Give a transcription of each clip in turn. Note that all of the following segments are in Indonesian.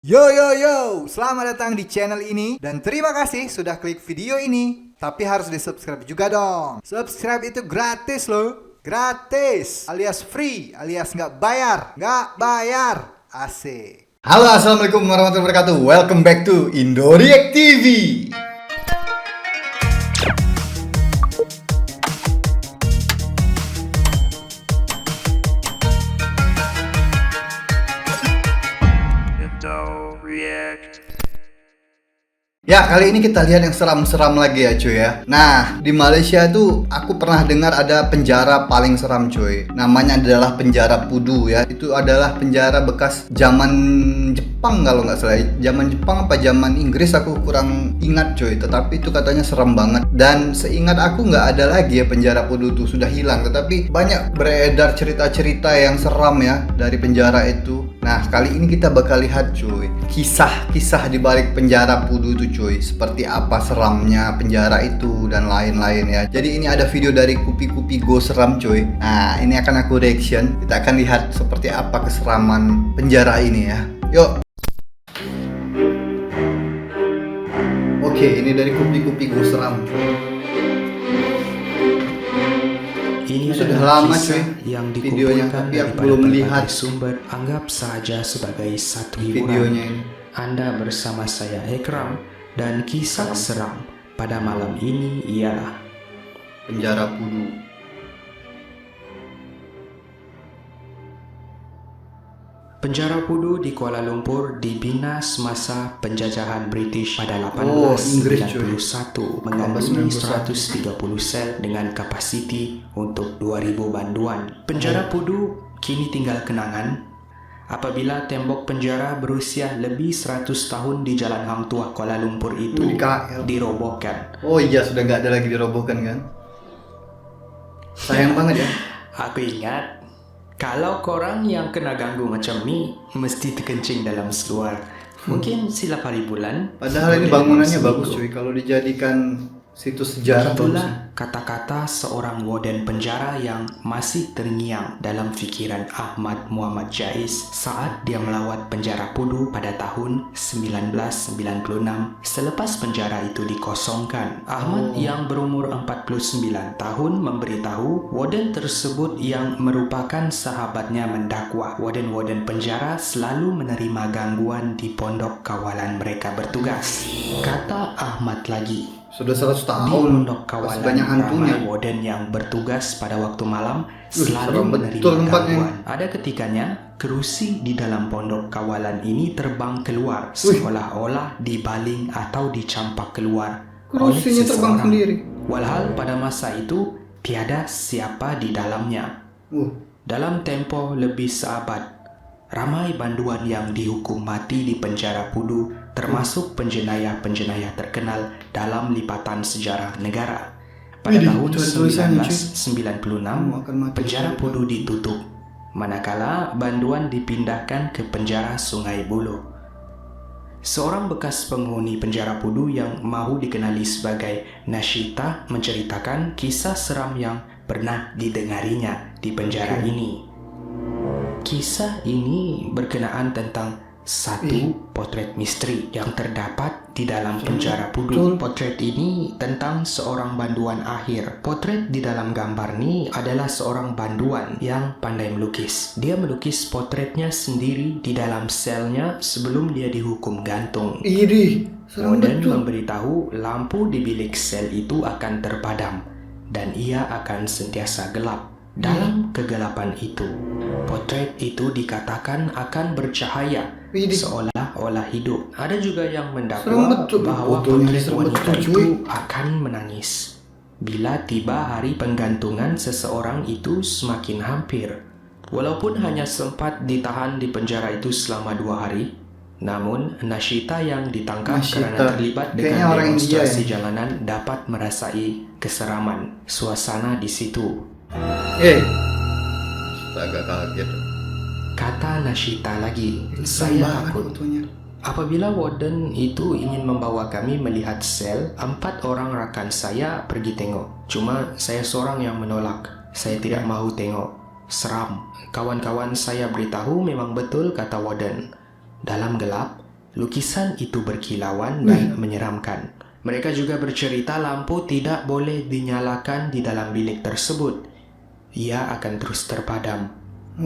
Yo yo yo, selamat datang di channel ini dan terima kasih sudah klik video ini. Tapi harus di-subscribe juga dong. Subscribe itu gratis loh. Gratis, alias free, alias nggak bayar. Nggak bayar, asik. Halo, assalamualaikum warahmatullahi wabarakatuh. Welcome back to Indoreact TV. Ya, kali ini kita lihat yang seram-seram lagi ya cuy ya. Nah, di Malaysia tuh aku pernah dengar ada penjara paling seram cuy. Namanya adalah penjara Pudu ya. Itu adalah penjara bekas zaman Jepang kalau nggak salah. Zaman Jepang apa zaman Inggris aku kurang ingat cuy. Tetapi itu katanya serem banget. Dan seingat aku nggak ada lagi ya penjara Pudu tuh, sudah hilang. Tetapi banyak beredar cerita-cerita yang seram ya dari penjara itu. Nah, kali ini kita bakal lihat cuy kisah-kisah di balik penjara Pudu itu cuy. Seperti apa seramnya penjara itu dan lain-lain ya. Jadi ini ada video dari Kupi-Kupi Go Seram cuy. Nah, ini akan aku reaction. Kita akan lihat seperti apa keseraman penjara ini ya. Yuk. Oke, ini dari Kupi-Kupi Go Seram. Ini sudah adalah lama kisah cuy yang videonya, dikumpulkan tapi aku daripada belum berbagai lihat sumber. Anggap saja sebagai satu videonya hiburan. ini. Anda bersama saya Ekram dan kisah seram pada malam ini ialah Penjara Pudu. Penjara Pudu di Kuala Lumpur dibina semasa penjajahan British pada Inggris, 1891, mengandungi 130 sel dengan kapasiti untuk 2000 banduan. Penjara Pudu kini tinggal kenangan apabila tembok penjara berusia lebih 100 tahun di Jalan Hang Tuah Kuala Lumpur itu dirobohkan. Oh iya, sudah nggak ada lagi dirobohkan kan? Sayang banget ya. Aku ingat, kalau korang yang kena ganggu macam ni mesti terkencing dalam seluar. Mungkin silap hari bulan. Padahal ini bangunannya bagus cuy. Kalau dijadikan situs sejarah bagus. Itulah kata-kata seorang warden penjara yang masih terngiang dalam fikiran Ahmad Muhammad Jais saat dia melawat penjara Pudu pada tahun 1996 selepas penjara itu dikosongkan. Ahmad yang berumur 49 tahun memberitahu warden tersebut yang merupakan sahabatnya mendakwa warden-warden penjara selalu menerima gangguan di pondok kawalan mereka bertugas. Kata Ahmad lagi, sudah 100 di tahun pondok kawalan banyak hantunya. ramai warden yang bertugas pada waktu malam selalu serem menerima betul tempatnya. gangguan. Ada ketikanya kerusi di dalam pondok kawalan ini terbang keluar seolah-olah dibaling atau dicampak keluar oleh Kerusinya terbang seseorang. sendiri. Walhal pada masa itu tiada siapa di dalamnya. Dalam tempo lebih seabad, ramai banduan yang dihukum mati di penjara Pudu, termasuk penjenayah-penjenayah terkenal dalam lipatan sejarah negara. Pada tahun 1996, penjara Pudu ditutup, manakala banduan dipindahkan ke penjara Sungai Buloh. Seorang bekas penghuni penjara Pudu yang mahu dikenali sebagai Nashita menceritakan kisah seram yang pernah didengarinya di penjara ini. Kisah ini berkenaan tentang satu potret misteri yang terdapat di dalam penjara Pudu. Potret ini tentang seorang banduan akhir. Potret di dalam gambar ini adalah seorang banduan yang pandai melukis. Dia melukis potretnya sendiri di dalam selnya sebelum dia dihukum gantung. Warden memberitahu lampu di bilik sel itu akan terpadam dan ia akan sentiasa gelap. Dalam kegelapan itu, potret itu dikatakan akan bercahaya seolah-olah hidup. Ada juga yang mendakwa bahwa potret wanita itu akan menangis bila tiba hari penggantungan seseorang itu semakin hampir. Walaupun hanya sempat ditahan di penjara itu selama 2 hari, namun Nashita yang ditangkap karena terlibat dengan demonstrasi jalanan dapat merasai keseraman suasana di situ. Agak kaget. Kata Nashita lagi, saya takut. Apabila warden itu ingin membawa kami melihat sel, 4 orang rakan saya pergi tengok. Cuma saya seorang yang menolak. Saya tidak mahu tengok. Seram. Kawan-kawan saya beritahu memang betul kata warden. Dalam gelap, Lukisan itu berkilauan dan menyeramkan. Mereka juga bercerita lampu tidak boleh dinyalakan di dalam bilik tersebut. Ia akan terus terpadam.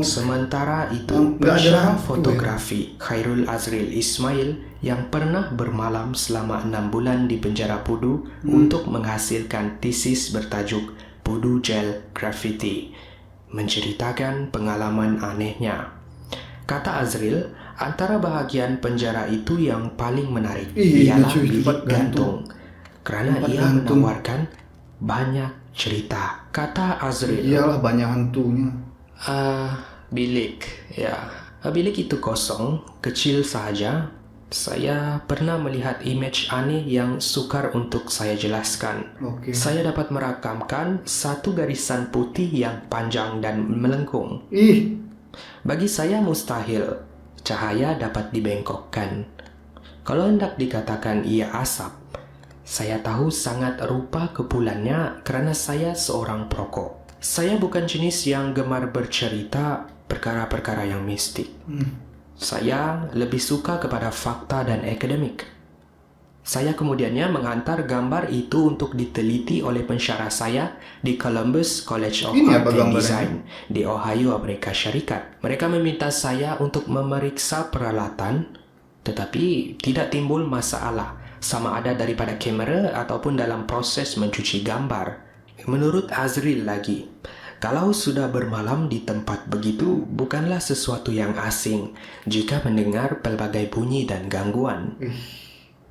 Sementara itu, Nggak ada pensyarah lampu, fotografi Khairul Azril Ismail yang pernah bermalam selama 6 bulan di penjara Pudu untuk menghasilkan tesis bertajuk Pudu Gel Graffiti, menceritakan pengalaman anehnya. Kata Azril, antara bahagian penjara itu yang paling menarik ialah bilik gantung, karena ia menawarkan banyak cerita. Kata Azril, iyalah banyak hantunya. Bilik, ya. Bilik itu kosong, kecil sahaja. Saya pernah melihat image aneh yang sukar untuk saya jelaskan. Saya dapat merakamkan satu garisan putih yang panjang dan melengkung. Bagi saya mustahil cahaya dapat dibengkokkan. Kalau hendak dikatakan ia asap, saya tahu sangat rupa kepulannya karena saya seorang perokok. Saya bukan jenis yang gemar bercerita perkara-perkara yang mistik. Saya lebih suka kepada fakta dan akademik. Saya kemudiannya menghantar gambar itu untuk diteliti oleh pensyarah saya di Columbus College of Art and Design di Ohio, Amerika Syarikat. Mereka meminta saya untuk memeriksa peralatan, tetapi tidak timbul masalah sama ada daripada kamera ataupun dalam proses mencuci gambar. Menurut Azril lagi, kalau sudah bermalam di tempat begitu bukanlah sesuatu yang asing jika mendengar pelbagai bunyi dan gangguan.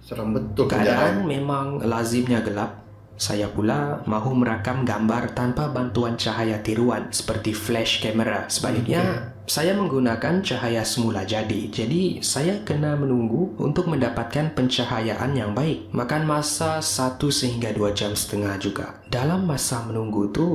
Seram betul. Keadaan memang lazimnya gelap. Saya pula mahu merakam gambar tanpa bantuan cahaya tiruan seperti flash kamera. Sebaliknya, saya menggunakan cahaya semula jadi. Jadi, saya kena menunggu untuk mendapatkan pencahayaan yang baik. Makan masa 1 hingga 2 jam setengah juga. Dalam masa menunggu itu,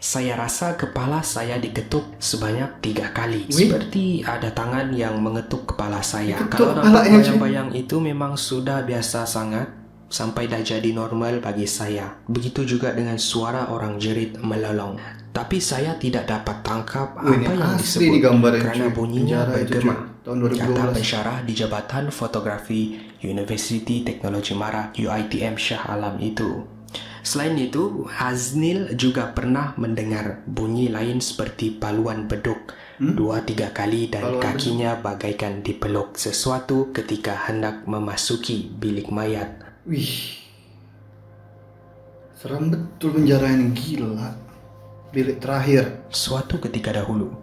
saya rasa kepala saya diketuk sebanyak 3 kali. Seperti ada tangan yang mengetuk kepala saya. Kalau nampak bayang-bayang itu memang sudah biasa sangat, sampai dah jadi normal bagi saya. Begitu juga dengan suara orang jerit melolong. Tapi saya tidak dapat tangkap apa yang disebut kerana bunyinya bergema. Kata pensyarah di Jabatan Fotografi University Teknologi Mara UITM Shah Alam itu. Selain itu, Aznil juga pernah mendengar bunyi lain seperti paluan beduk 2-3 kali dan kakinya bagaikan dipeluk sesuatu ketika hendak memasuki bilik mayat. Seram betul penjara ini, gila. Bilik terakhir. Suatu ketika dahulu,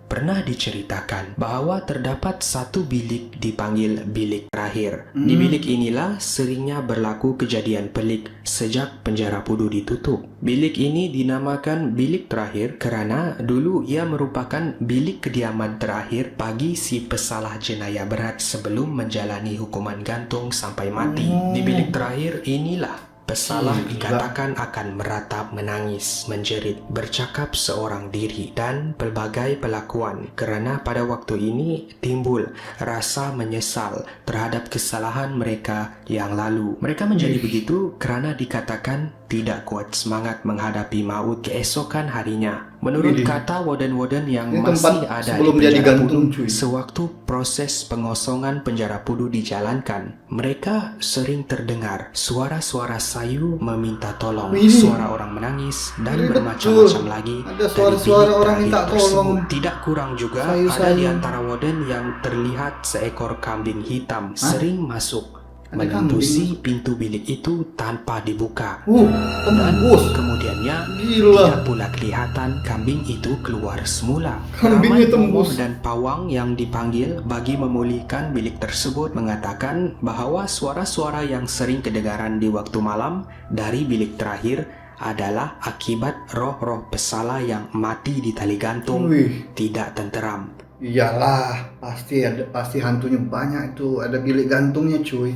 pernah diceritakan bahawa terdapat satu bilik dipanggil bilik terakhir. Di bilik inilah seringnya berlaku kejadian pelik sejak penjara Pudu ditutup. Bilik ini dinamakan bilik terakhir kerana dulu ia merupakan bilik kediaman terakhir bagi si pesalah jenayah berat sebelum menjalani hukuman gantung sampai mati. Di bilik terakhir inilah pesalah dikatakan akan meratap, menangis, menjerit, bercakap seorang diri dan pelbagai pelakuan kerana pada waktu ini timbul rasa menyesal terhadap kesalahan mereka yang lalu. Mereka menjadi begitu kerana dikatakan tidak kuat semangat menghadapi maut keesokan harinya. Menurut kata warden-warden yang masih ada di penjara Pudu, sewaktu proses pengosongan penjara Pudu dijalankan, mereka sering terdengar suara-suara sayu meminta tolong, suara orang menangis dan bermacam-macam lagi. Ada suara-suara orang minta tolong. Tidak kurang juga ada di antara warden yang terlihat seekor kambing hitam sering masuk menembusi pintu bilik itu tanpa dibuka. Dan kemudiannya tidak pula kelihatan kambing itu keluar semula. Ramai tomoh dan pawang yang dipanggil bagi memulihkan bilik tersebut mengatakan bahawa suara-suara yang sering kedengaran di waktu malam dari bilik terakhir adalah akibat roh-roh pesalah yang mati di tali gantung tidak tenteram. Iyalah, pasti hantunya banyak itu, ada bilik gantungnya cuy.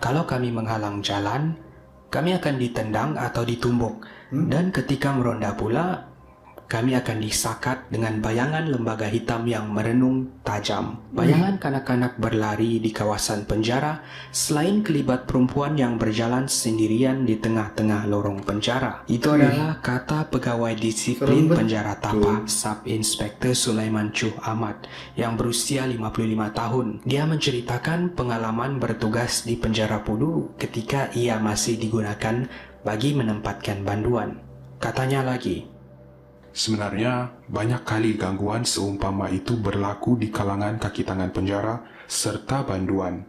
Kalau kami menghalang jalan, kami akan ditendang atau ditumbuk. Dan ketika meronda pula, kami akan disakat dengan bayangan lembaga hitam yang merenung tajam. Bayangan kanak-kanak berlari di kawasan penjara, selain kelibat perempuan yang berjalan sendirian di tengah-tengah lorong penjara. Itu adalah kata pegawai disiplin Serem penjara betul. Tapa, Sub Inspektur Sulaiman Chuh Ahmad, yang berusia 55 tahun. Dia menceritakan pengalaman bertugas di penjara Pudu ketika ia masih digunakan bagi menempatkan banduan. Katanya lagi, Sebenarnya, banyak kali gangguan seumpama itu berlaku di kalangan kaki tangan penjara serta banduan.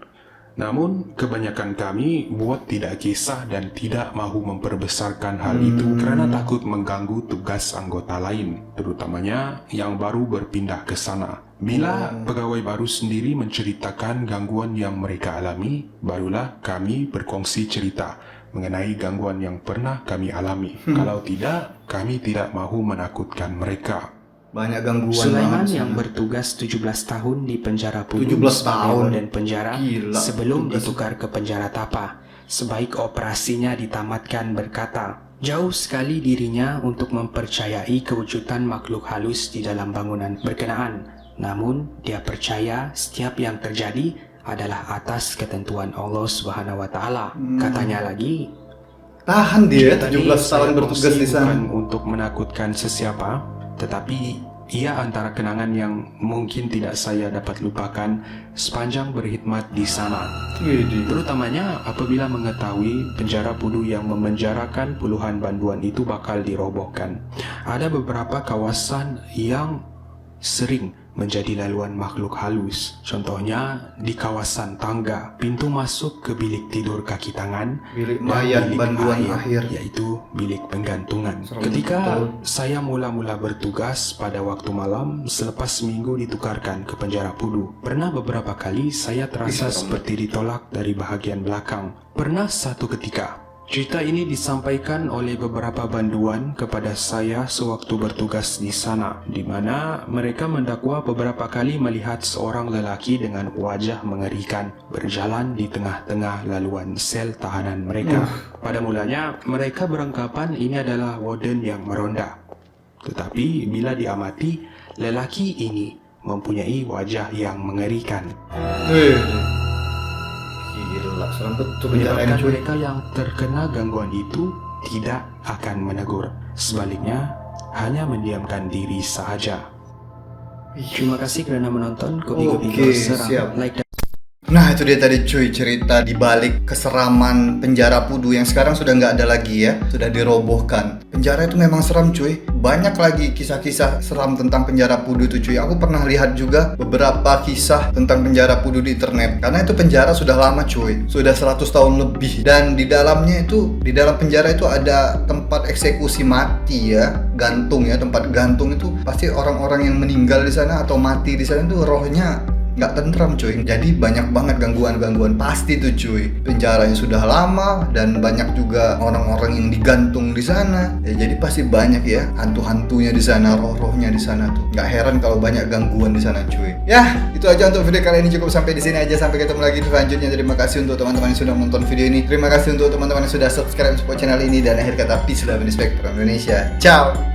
Namun, kebanyakan kami buat tidak kisah dan tidak mahu memperbesarkan hal itu karena takut mengganggu tugas anggota lain, terutamanya yang baru berpindah ke sana. Bila pegawai baru sendiri menceritakan gangguan yang mereka alami, barulah kami berkongsi cerita mengenai gangguan yang pernah kami alami. Kalau tidak, kami tidak mahu menakutkan mereka. Banyak gangguan Sulaiman banget yang sana. bertugas 17 tahun di penjara Pudu 17 sebagai tahun. warden penjara Gila, sebelum tugas. ditukar ke penjara Tapa. Sebaik operasinya ditamatkan berkata, jauh sekali dirinya untuk mempercayai kewujudan makhluk halus di dalam bangunan berkenaan. Namun, dia percaya setiap yang terjadi adalah atas ketentuan Allah Subhanahu wa taala. Katanya lagi, Tahan dia "Cerita 17 ini tahun saya bertugas kongsi di sana. bukan untuk menakutkan sesiapa, tetapi ia antara kenangan yang mungkin tidak saya dapat lupakan sepanjang berkhidmat di sana. Widih. Terutamanya apabila mengetahui penjara Pudu yang memenjarakan puluhan banduan itu bakal dirobohkan. Ada beberapa kawasan yang sering menjadi laluan makhluk halus. Contohnya di kawasan tangga, pintu masuk ke bilik tidur kaki tangan, Bilik dan mayat bilik banduan akhir. yaitu bilik penggantungan. Serem Ketika betul. saya mula-mula bertugas pada waktu malam selepas seminggu ditukarkan ke penjara Pudu, pernah beberapa kali saya terasa seperti ditolak dari bahagian belakang. Pernah satu ketika, cerita ini disampaikan oleh beberapa banduan kepada saya sewaktu bertugas di sana, di mana mereka mendakwa beberapa kali melihat seorang lelaki dengan wajah mengerikan berjalan di tengah-tengah laluan sel tahanan mereka. Pada mulanya, mereka beranggapan ini adalah warden yang meronda. Tetapi bila diamati, lelaki ini mempunyai wajah yang mengerikan. Gila, serem betul penjara ini Menyebabkan cuy. mereka yang terkena gangguan itu tidak akan menegur. Sebaliknya, hanya mendiamkan diri saja. Terima kasih kerana menonton. Kopi-kopi Oke, seram. siap. Like dan Nah itu dia tadi cuy, cerita di balik keseraman penjara Pudu yang sekarang sudah nggak ada lagi ya, sudah dirobohkan. Penjara itu memang seram cuy. Banyak lagi kisah-kisah seram tentang penjara Pudu itu cuy. Aku pernah lihat juga beberapa kisah tentang penjara Pudu di internet. Karena itu penjara sudah lama cuy, sudah 100 tahun lebih. Dan di dalamnya itu, di dalam penjara itu ada tempat eksekusi mati ya, gantung ya, tempat gantung itu pasti orang-orang yang meninggal di sana atau mati di sana itu rohnya nggak tentram cuy. Jadi banyak banget gangguan-gangguan pasti tuh cuy. Penjaranya sudah lama dan banyak juga orang-orang yang digantung di sana. Ya, jadi pasti banyak ya hantu-hantunya di sana, roh-rohnya di sana tuh. Nggak heran kalau banyak gangguan di sana cuy. Ya, itu aja untuk video kali ini, cukup sampai di sini aja. Sampai ketemu lagi di selanjutnya. Terima kasih untuk teman-teman yang sudah menonton video ini. Terima kasih untuk teman-teman yang sudah subscribe support channel ini, dan akhir kata peace love and respect from Indonesia. Ciao.